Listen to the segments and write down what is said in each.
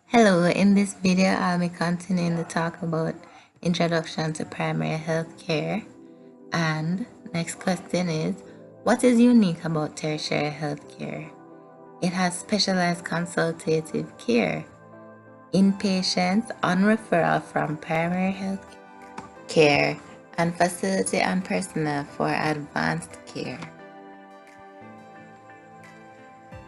Hello, in this video I'll be continuing to talk about introduction to primary health care. And next question is, what is unique about tertiary health care? It has specialized consultative care, inpatients on referral from primary health care, and facility and personnel for advanced care.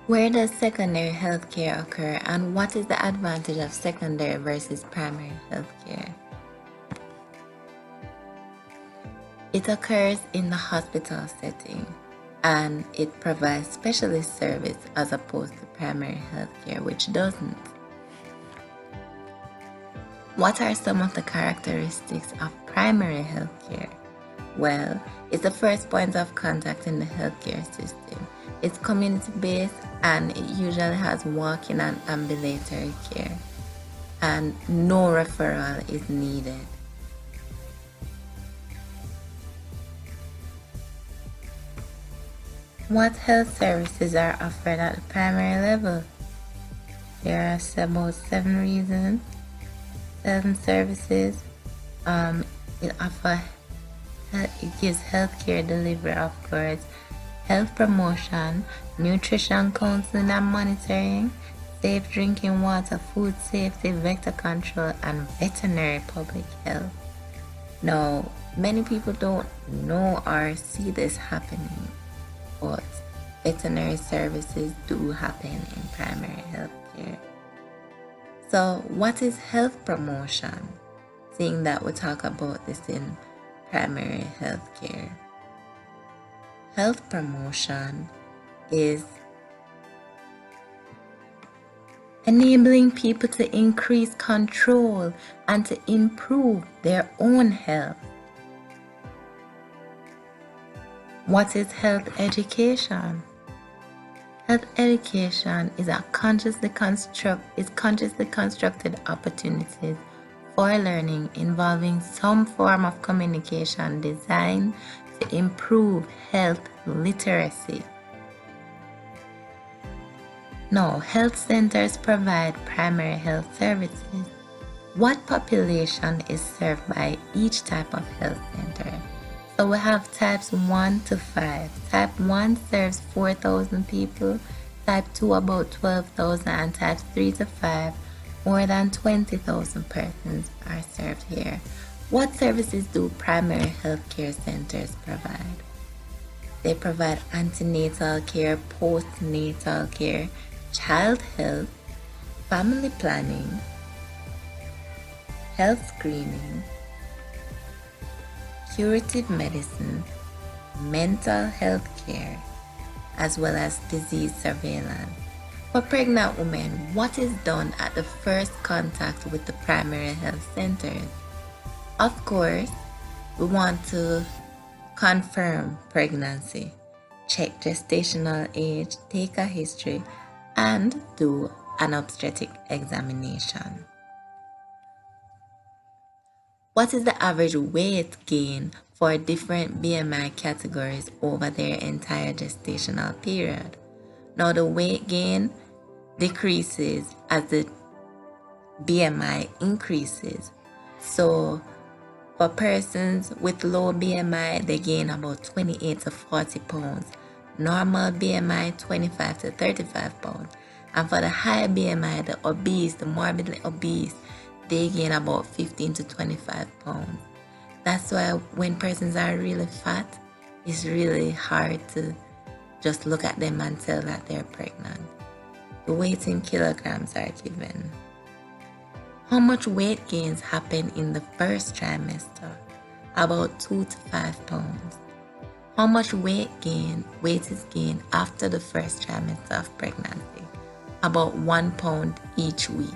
Where does secondary health care occur, and what is the advantage of secondary versus primary health care? It occurs in the hospital setting, and it provides specialist service as opposed to primary health care, which doesn't. What are some of the characteristics of primary health care? Well, it's the first point of contact in the healthcare system. It's community-based and it usually has walk-in and ambulatory care, and no referral is needed. What health services are offered at the primary level? There are about 7 services. It gives healthcare delivery, of course, health promotion, nutrition counseling and monitoring, safe drinking water, food safety, vector control, and veterinary public health. Now, many people don't know or see this happening, but veterinary services do happen in primary health care. So, what is health promotion? Seeing that we talk about this in primary health care. Health promotion is enabling people to increase control and to improve their own health. What is health education? Health education is consciously constructed opportunities for learning involving some form of communication designed to improve health literacy. Now, health centers provide primary health services. What population is served by each type of health center? So we have types 1 to 5. Type 1 serves 4,000 people, type 2 about 12,000, and types 3 to 5 more than 20,000 persons are served here. What services do primary health care centers provide? They provide antenatal care, postnatal care, child health, family planning, health screening, curative medicine, mental health care, as well as disease surveillance. For pregnant women, what is done at the first contact with the primary health centers? Of course, we want to confirm pregnancy, check gestational age, take a history, and do an obstetric examination. What is the average weight gain for different BMI categories over their entire gestational period? Now, the weight gain decreases as the BMI increases. So, for persons with low BMI, they gain about 28 to 40 pounds. Normal BMI, 25 to 35 pounds. And for the high BMI, the obese, the morbidly obese, they gain about 15 to 25 pounds. That's why when persons are really fat, it's really hard to just look at them and tell that they're pregnant. The weight in kilograms are given. How much weight gains happen in the first trimester? About 2 to 5 pounds. How much weight is gained after the first trimester of pregnancy? About 1 pound each week.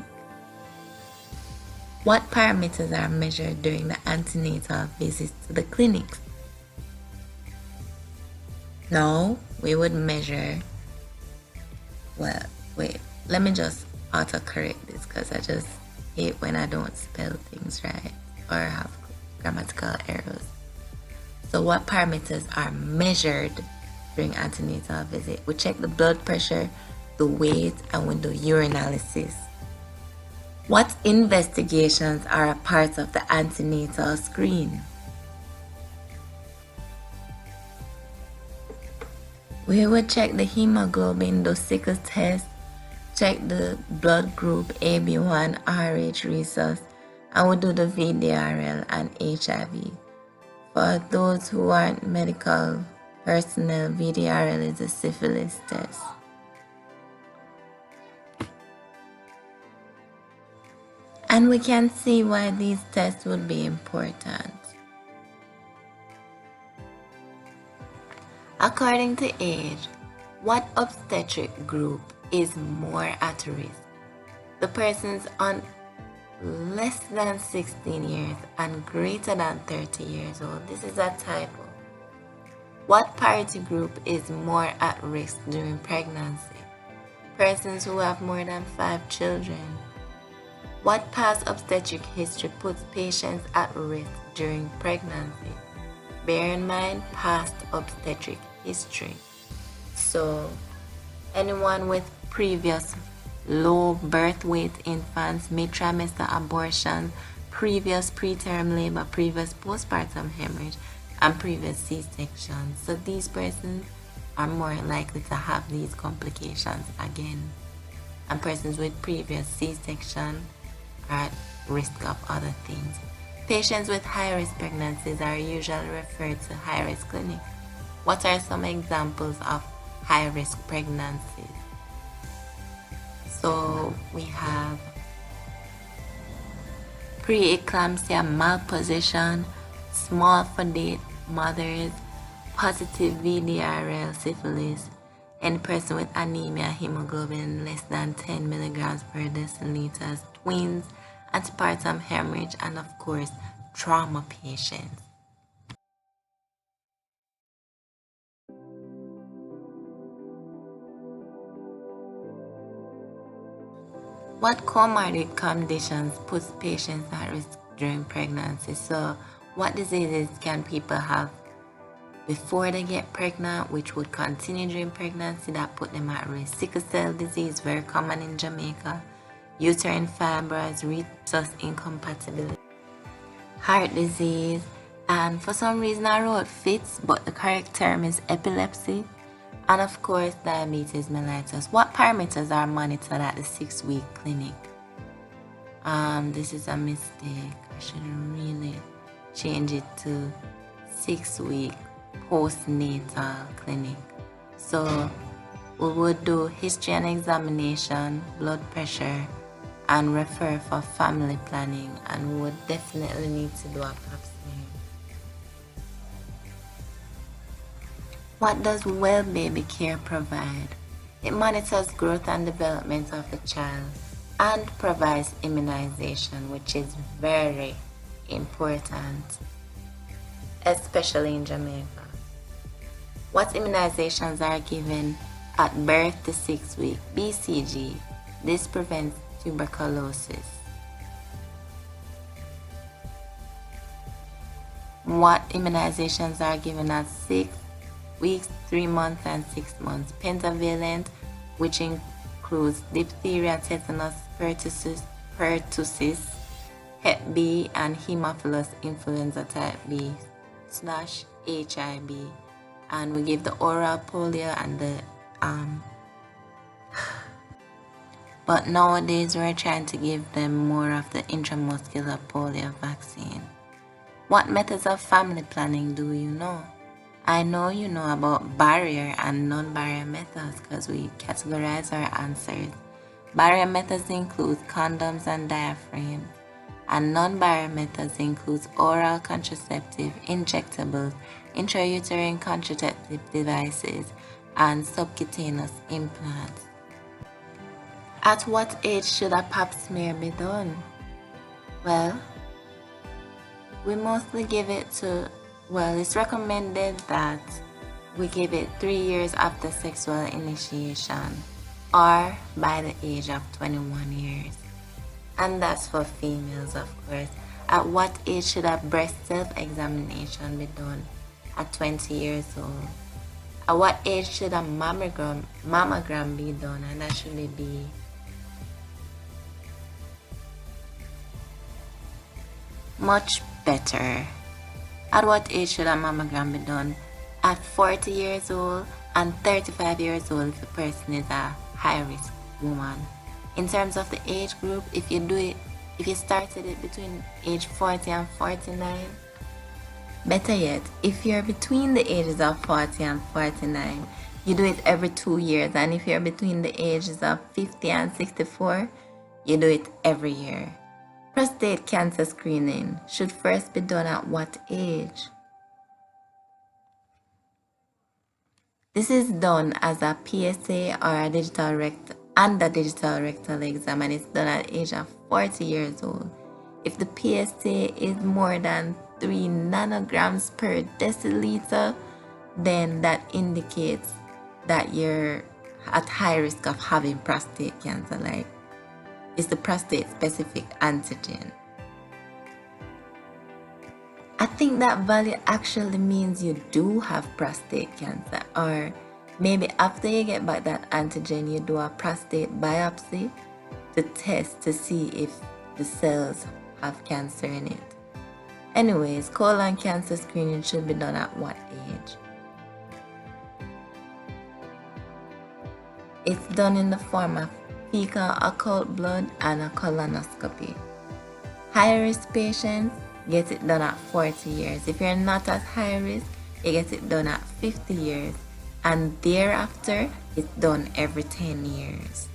What parameters are measured during the antenatal visits to the clinics? Now, we would measure, let me just autocorrect this because I just hate when I don't spell things right or have grammatical errors. So what parameters are measured during antenatal visit? We check the blood pressure, the weight, and we do urinalysis. What investigations are a part of the antenatal screen? We would check the hemoglobin, the sickle test, check the blood group AB1, RH rhesus, and we do the VDRL and HIV. For those who aren't medical personnel, VDRL is a syphilis test. And we can see why these tests would be important. According to age, what obstetric group is more at risk? The persons on less than 16 years and greater than 30 years old. This is a typo. What parity group is more at risk during pregnancy? Persons who have more than 5 children. What past obstetric history puts patients at risk during pregnancy? Bear in mind past obstetric history. So, anyone with previous low birth weight infants, mid-trimester abortion, previous preterm labor, previous postpartum hemorrhage, and previous C-section. So these persons are more likely to have these complications again. And persons with previous C-section are at risk of other things. Patients with high-risk pregnancies are usually referred to high-risk clinics. What are some examples of high-risk pregnancies? So we have preeclampsia, malposition, small fodate mothers, positive VDRL syphilis, and person with anemia, hemoglobin less than 10 milligrams per deciliter, twins, antepartum hemorrhage, and of course, trauma patients. What comorbid conditions puts patients at risk during pregnancy? So what diseases can people have before they get pregnant, which would continue during pregnancy that put them at risk? Sickle cell disease, very common in Jamaica. Uterine fibroids, rhesus incompatibility. Heart disease, and for some reason I wrote fits, but the correct term is epilepsy. And of course, diabetes mellitus. What parameters are monitored at the 6-week clinic? This is a mistake. I should really change it to 6-week postnatal clinic. So we would do history and examination, blood pressure, and refer for family planning, and we would definitely need to do a pap smear. What does Well Baby Care provide? It monitors growth and development of the child and provides immunization, which is very important, especially in Jamaica. What immunizations are given at birth to 6 weeks? BCG. This prevents tuberculosis. What immunizations are given at 6 weeks, 3 months, and 6 months? Pentavalent, which includes diphtheria, tetanus, pertussis, Hep B, and Haemophilus influenza type B / HIB. And we give the oral polio and the but nowadays we're trying to give them more of the intramuscular polio vaccine. What methods of family planning do you know? I know you know about barrier and non-barrier methods because we categorize our answers. Barrier methods include condoms and diaphragm, and non-barrier methods include oral contraceptive, injectables, intrauterine contraceptive devices, and subcutaneous implants. At what age should a pap smear be done? Well, we mostly give it to, it's recommended that we give it 3 years after sexual initiation or by the age of 21 years. And that's for females, of course. At what age should a breast self-examination be done? At 20 years old. At what age should a mammogram be done? And that should be much better. At what age should a mammogram be done? At 40 years old and 35 years old if the person is a high-risk woman. In terms of the age group, if you started it between age 40 and 49, better yet, if you're between the ages of 40 and 49, you do it every 2 years. And if you're between the ages of 50 and 64, you do it every year. Prostate cancer screening should first be done at what age? This is done as a PSA or a digital rectal exam, and it's done at the age of 40 years old. If the PSA is more than 3 nanograms per deciliter, then that indicates that you're at high risk of having prostate cancer, like it's the prostate specific antigen. I think that value actually means you do have prostate cancer, or maybe after you get back that antigen, you do a prostate biopsy to test to see if the cells have cancer in it. Anyways, colon cancer screening should be done at what age? It's done in the form of fecal occult blood and a colonoscopy. High-risk patients get it done at 40 years. If you're not at high risk, you get it done at 50 years. And thereafter, it's done every 10 years.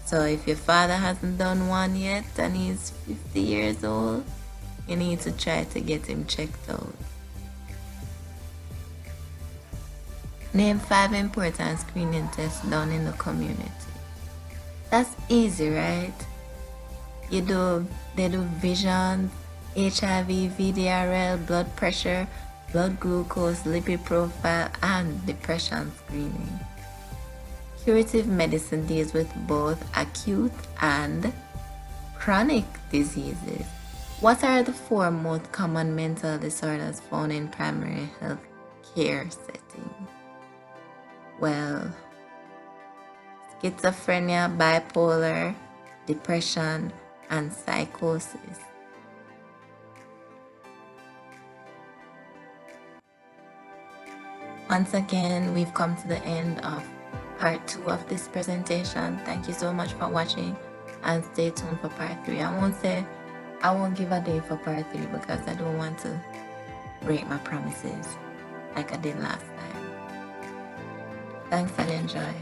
So if your father hasn't done one yet and he's 50 years old, you need to try to get him checked out. Name 5 important screening tests done in the community. That's easy, right? They do vision, HIV, VDRL, blood pressure, blood glucose, lipid profile, and depression screening. Curative medicine deals with both acute and chronic diseases. What are the 4 most common mental disorders found in primary health care setting? Well, schizophrenia, bipolar, depression, and psychosis. Once again, we've come to the end of part 2 of this presentation. Thank you so much for watching, and stay tuned for part 3. I won't give a day for part 3 because I don't want to break my promises like I did last time. Thanks and enjoy.